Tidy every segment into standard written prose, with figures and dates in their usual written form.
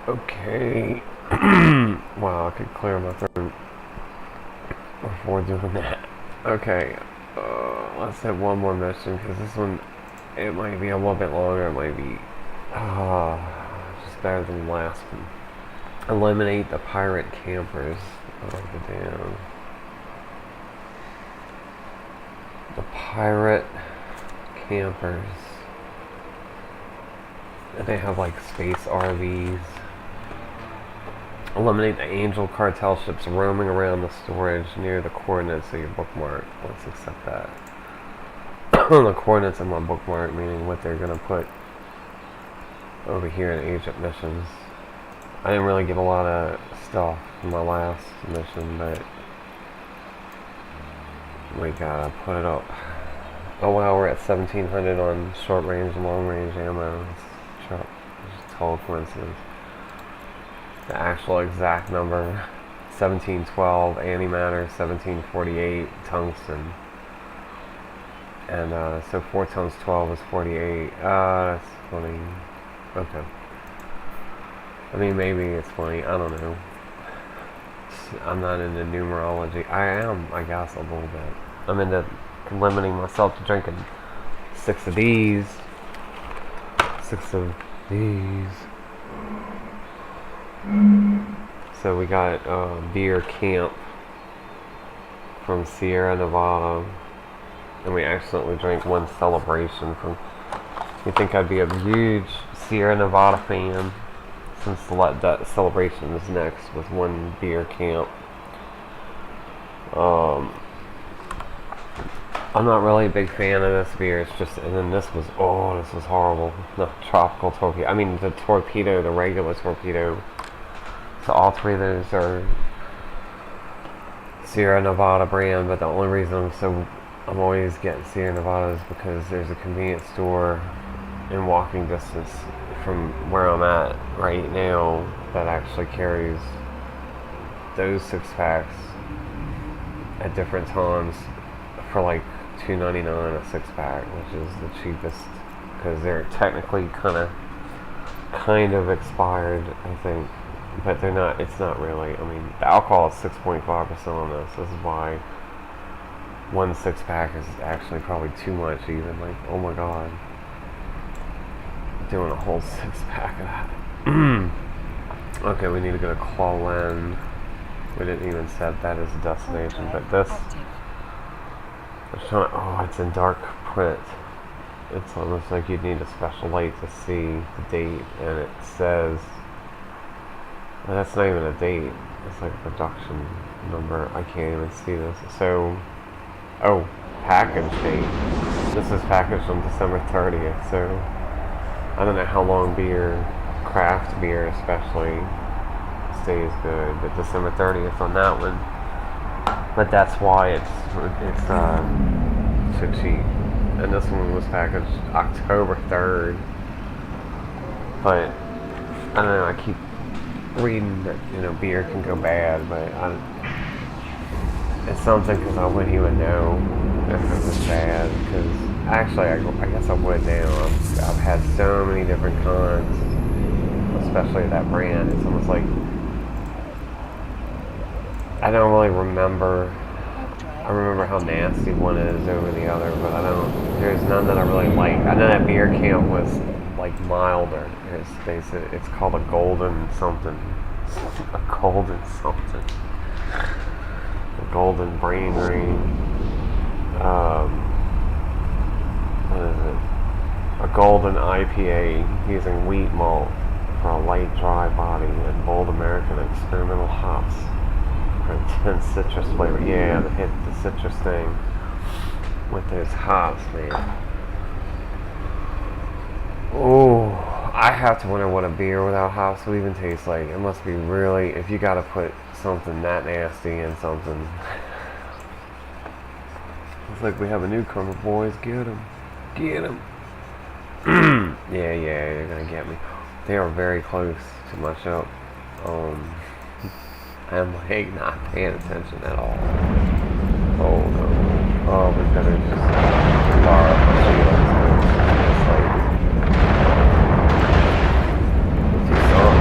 Okay. Wow, I could clear my throat before doing that. Okay. Let's hit one more mission because this one, it might be a little bit longer. It might be just better than the last one. Eliminate the pirate campers. Oh, the damn. The pirate campers. They have like space RVs. Eliminate the Angel cartel ships roaming around the storage near the coordinates of your bookmark. Let's accept that. The coordinates of my bookmark, meaning what they're going to put over here in Egypt missions. I didn't really get a lot of stuff in my last mission, but we gotta put it up. Oh wow, we're at 1700 on short range and long range ammo. It's just total coincidence. The actual exact number, 1712 antimatter, 1748 tungsten. And so 4 times 12 is 48. That's funny. Okay. I mean, maybe it's funny. I don't know. I'm not into numerology. I am, I guess, a little bit. I'm into limiting myself to drinking 6 of these. 6 of these. So we got Beer Camp from Sierra Nevada. And we accidentally drank one Celebration from... You think I'd be a huge Sierra Nevada fan? Since that Celebration is next with one Beer Camp. I'm not really a big fan of this beer. It's just, and then this was horrible. The tropical torpedo. I mean, the torpedo, the regular torpedo. So all 3 of those are Sierra Nevada brand, but the only reason I'm always getting Sierra Nevada is because there's a convenience store in walking distance from where I'm at right now that actually carries those 6-packs at different times for like $2.99 a 6-pack, which is the cheapest because they're technically kind of expired, I think, but they're not. It's not really. I mean, the alcohol is 6.5% on this. This is why one 6-pack is actually probably too much. Even like, oh my god. Doing a whole 6-pack of that. Okay, we need to go to Clawland. We didn't even set that as a destination, but this... Oh, it's in dark print. It's almost like you'd need a special light to see the date, and it says... Well, that's not even a date. It's like a production number. I can't even see this. So... Oh, package date. This is packaged on December 30th, so... I don't know how long craft beer especially, stays good, but December 30th on that one. But that's why it's so cheap. And this one was packaged October 3rd. But I don't know. I keep reading that beer can go bad, but it's something because I wouldn't even know if it was bad because. Actually, I guess I would now. I've had so many different kinds, especially that brand. It's almost like I don't really remember. I remember how nasty one is over the other, but there's none that I really like. I know that Beer Camp was like milder. It's called a golden something. A golden something. A golden brain ring. What is it? A golden IPA using wheat malt for a light, dry body and bold American experimental hops for intense citrus flavor. Yeah, they hit the citrus thing with those hops, man. Oh, I have to wonder what a beer without hops will even taste like. It must be really, if you gotta put something that nasty in something. It's like we have a newcomer, boys. Get him. Get him. Yeah, you're gonna get me. They are very close to my shop. I'm like not paying attention at all. Oh no. Oh, we better just fire up the shield. It's like, what's he song?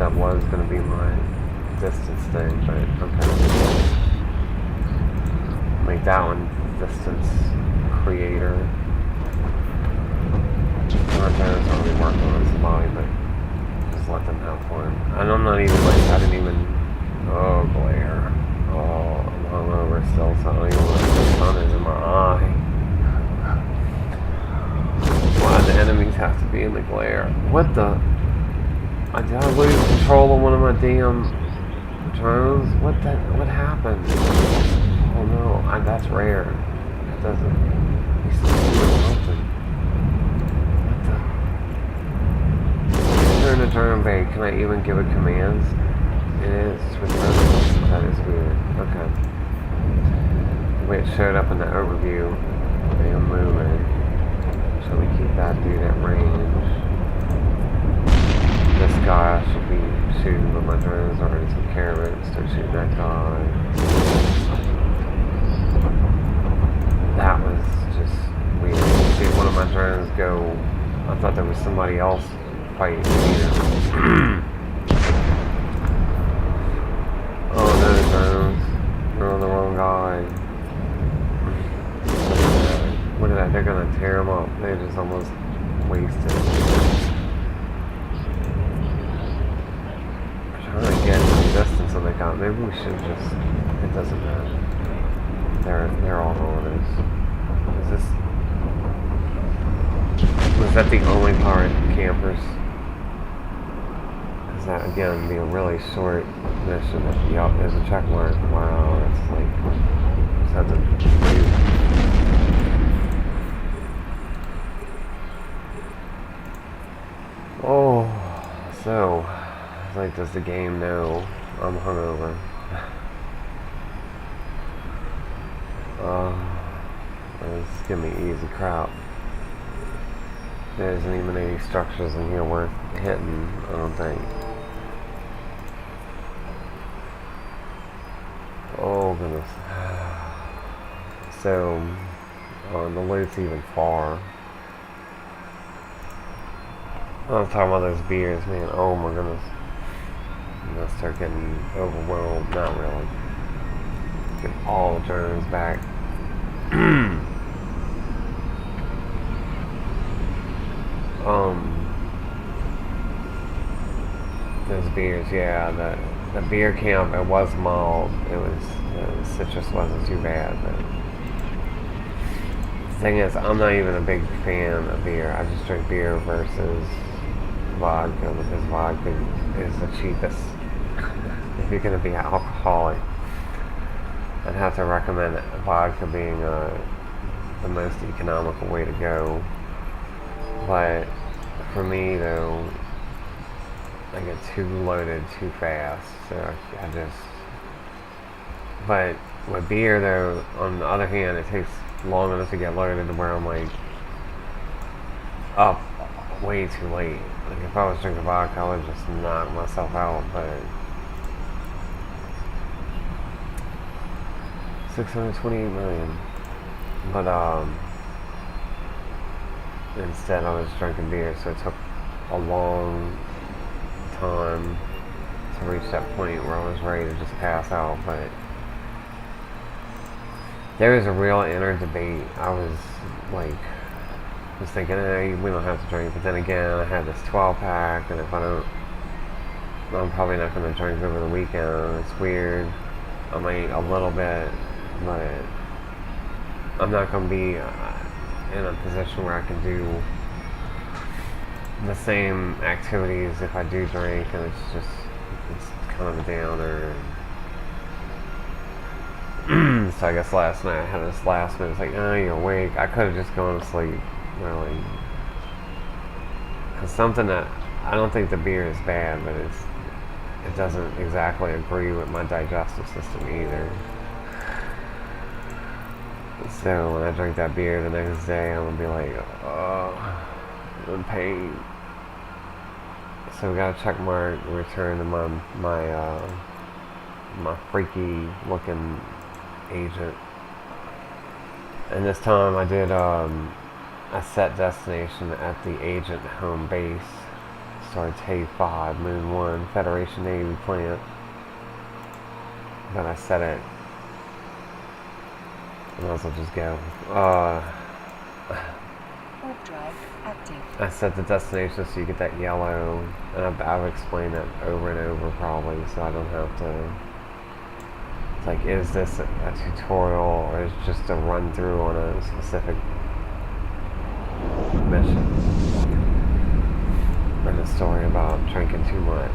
that was going to be my distance thing, but okay. Make that one distance creator. Not that it's only working on somebody, but just let them have fun. And I'm not even like, I didn't even, oh, glare. Oh, I'm hungover still, so I don't even want the sun is in my eye. Why the enemies have to be in the glare? What the? Did I lose control of one of my damn drones? What happened? Oh no, that's rare. That doesn't, he's still doing something. Turn the drone bay. Can I even give it commands? It is return. That is weird. Okay. The way it showed up in the overview, I am moving. So we keep that dude at range. This guy should be shooting, but my drone's already took care of it. Start shooting that guy. That was just weird. See one of my drones go. I thought there was somebody else fighting here. Oh no, drones. They're on the wrong guy. Look at that, they're gonna tear them up. They just almost wasted. I'm trying to get some distance on the gun. Maybe we should just, it doesn't matter. They're all on us. Was that the only part, campers? Because that, again, be a really short mission. Yup, there's a check mark. Wow, that's like, just have to move. Oh, so, it's like, does the game know I'm hungover? It's gonna be easy crap. There isn't even any structures in here worth hitting, I don't think. Oh goodness. So, the loot's even far. I'm talking about those beers, man. Oh my goodness. I'm gonna start getting overwhelmed. Not really. Get all the drones back. Those beers, yeah. The beer camp, it was mild. It was, the citrus wasn't too bad, but the thing is, I'm not even a big fan of beer. I just drink beer versus vodka, because vodka is the cheapest. If you're going to be alcoholic, I'd have to recommend vodka being the most economical way to go. But for me, though, I get too loaded too fast, so I just. But with beer, though, on the other hand, it takes long enough to get loaded to where I'm like up way too late. Like if I was drinking vodka, I would just knock myself out. But 628 million. But instead, I was drinking beer, so it took a long time to reach that point where I was ready to just pass out. But there was a real inner debate. I was like, thinking, hey, we don't have to drink. But then again, I had this 12-pack, and if I don't, I'm probably not going to drink over the weekend. It's weird. I might a little bit, but I'm not going to be in a position where I can do the same activities if I do drink, and it's kind of a downer. So I guess last night I had this last minute, it's like, oh, you're awake. I could have just gone to sleep, really. Because something that, I don't think the beer is bad, but it doesn't exactly agree with my digestive system either. So when I drink that beer the next day, I'm going to be like, oh, I'm in pain. So we got a check mark, return to my freaky looking agent. And this time I did a set destination at the agent home base. Sorry, Tay-5, Moon 1, Federation Navy plant. Then I set it. I might as well just go. Warp drive active. I set the destination so you get that yellow, and I've explained it over and over probably, so I don't have to. It's like, is this a tutorial or is it just a run through on a specific mission? And a story about drinking too much.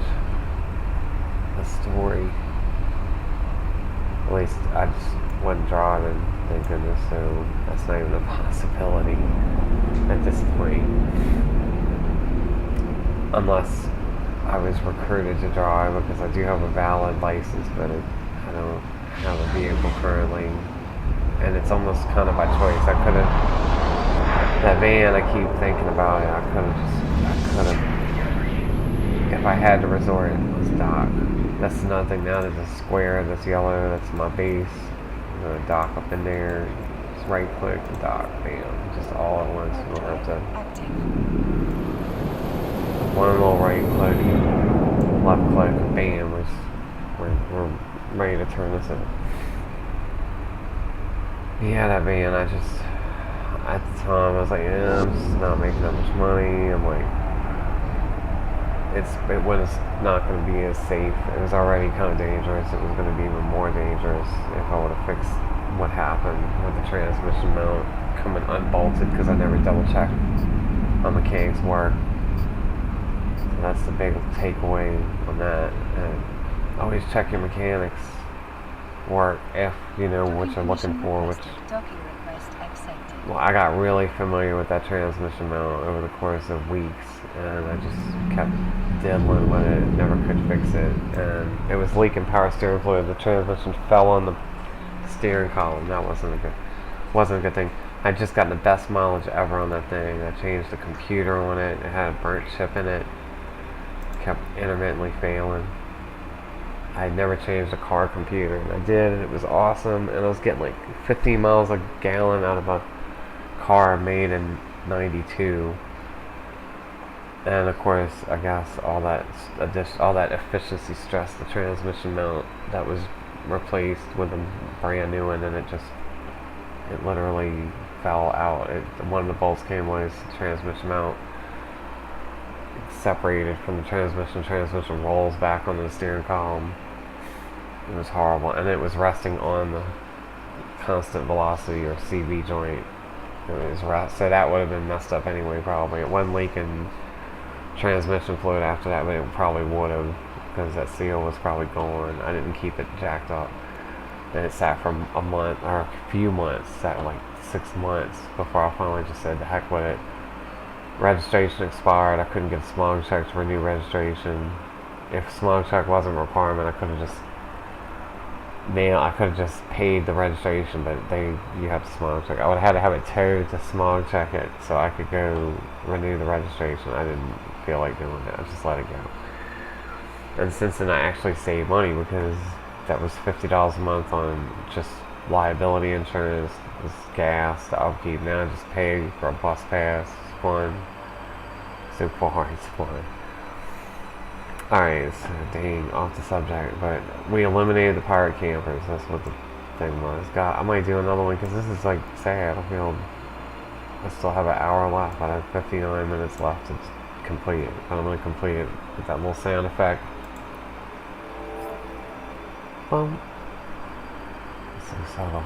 A story. At least I just wasn't driving, thank goodness, so that's not even a possibility at this point. Unless I was recruited to drive, because I do have a valid license, but I don't have a vehicle currently. And it's almost kind of by choice. I could have, that van, I keep thinking about it, I could have, if I had to resort, it was dock. That's another thing now, there's a square that's yellow, that's my base. I'm going to dock up in there, just right click and dock, bam, just all at once. You don't have to. One little right click, left click, bam, we're ready to turn this in. Yeah, that van, I just, at the time, I was like, yeah, I'm just not making that much money. I'm like, it was not going to be as safe. It was already kind of dangerous. It was going to be even more dangerous if I would have fixed what happened with the transmission mount coming unbolted, because I never double checked my mechanics work. So that's the big takeaway on that. And always check your mechanics work if you know what you're looking for. Which, well, I got really familiar with that transmission mount over the course of weeks, and I just kept diddling with it, never could fix it, and it was leaking power steering fluid. The transmission fell on the steering column. That wasn't a good thing. I'd just gotten the best mileage ever on that thing. I changed the computer on it. It had a burnt chip in it. Kept intermittently failing. I had never changed a car computer, and I did, and it was awesome, and I was getting like 15 miles a gallon out of a car made in 92. And of course, I guess all that efficiency stress, the transmission mount that was replaced with a brand new one, and it literally fell out. One of the bolts came loose, the transmission mount separated from the transmission rolls back onto the steering column. It was horrible, and it was resting on the constant velocity or CV joint. So that would have been messed up anyway, probably. It wasn't leaking transmission fluid after that, but it probably would have, because that seal was probably gone. I didn't keep it jacked up, and it sat for a month or a few months, sat like 6 months before I finally just said the heck with it. Registration expired. I couldn't get a smog check to renew registration. If smog check wasn't a requirement, I could have just paid the registration, but you have to smog check. I would have had to have it towed to smog check it so I could go renew the registration. I didn't feel like doing that. I just let it go. And since then, I actually saved money, because that was $50 a month on just liability insurance, this gas, the upkeep. Now I just pay for a bus pass. It's fun. So far, it's fun. Alright, so dang, off the subject, but we eliminated the pirate campers. That's what the thing was. God, I might do another one, because this is like sad. I still have an hour left. I have 59 minutes left to complete it. But I'm going to complete it with that little sound effect. Boom. So subtle.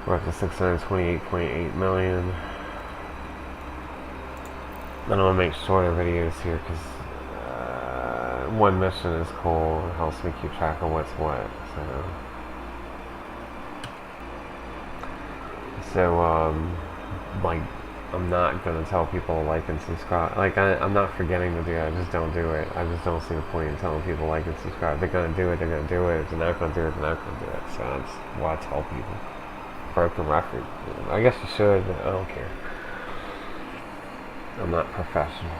We're up to 628.8 million. I want to make shorter videos here, because one mission is cool. It helps me keep track of what's what. So like, I'm not gonna tell people to like and subscribe. Like, I'm not forgetting to do it. I just don't do it. I just don't see the point in telling people like and subscribe. They're gonna do it. They're gonna do it. If they're not gonna do it, they're not gonna do it. So that's why I tell people. Broken record. I guess you should, but I don't care. I'm not professional.